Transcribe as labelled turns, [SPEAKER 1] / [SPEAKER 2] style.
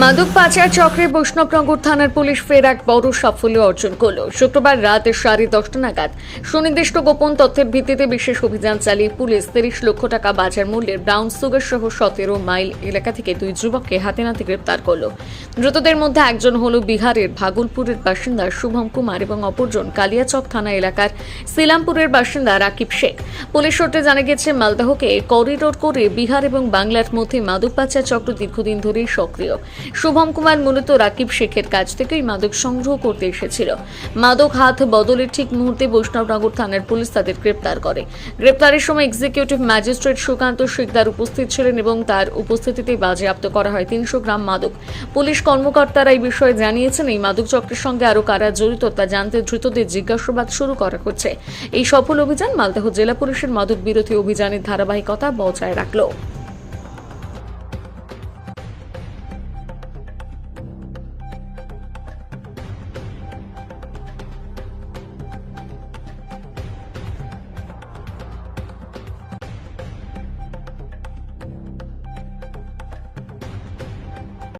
[SPEAKER 1] মাদক পাচার চক্রে বৈষ্ণবনগর থানার পুলিশ ফের এক বড় সাফল্য অর্জন করল। শুক্রবার রাত 10:30 নাগাদ সুনির্দিষ্ট গোপন তথ্যের ভিত্তিতে বিশেষ অভিযান চালিয়ে পুলিশ 30 লক্ষ টাকা বাজার মূল্যের ব্রাউন সুগার সহ 17 মাইল এলাকা থেকে দুই যুবককে হাতে নাতে গ্রেপ্তার করল। ধৃতদের মধ্যে একজন হল বিহারের ভাগলপুরের বাসিন্দা শুভম কুমার এবং অপরজন কালিয়াচক থানা এলাকার সিলামপুরের বাসিন্দা রাকিব শেখ। পুলিশ সূত্রে জানা গেছে, মালদহকে করিডোর করে বিহার এবং বাংলার মধ্যে মাদক পাচার চক্র দীর্ঘদিন ধরেই সক্রিয়। শুভম কুমার মূলত রাকিব শেখের কাছ থেকেই মাদক সংগ্রহ করতে এসেছিল। মাদক হাত বদলের ঠিক মুহূর্তে বৈষ্ণবনগর থানার পুলিশ তাদের গ্রেপ্তার করে। গ্রেপ্তারের সময় এক্সিকিউটিভ ম্যাজিস্ট্রেট সুকান্ত শিকদার উপস্থিত ছিলেন এবং তার উপস্থিতিতে বাজেয়াপ্ত করা হয় 300 গ্রাম মাদক। পুলিশ কর্মকর্তারা এই বিষয়ে জানিয়েছেন, এই মাদক চক্রের সঙ্গে আরও কারা জড়িত তা জানতে ধৃতদের জিজ্ঞাসাবাদ শুরু করা হচ্ছে। এই সফল অভিযান মালদহ জেলা পুলিশের মাদক বিরোধী অভিযানের ধারাবাহিকতা বজায় রাখল।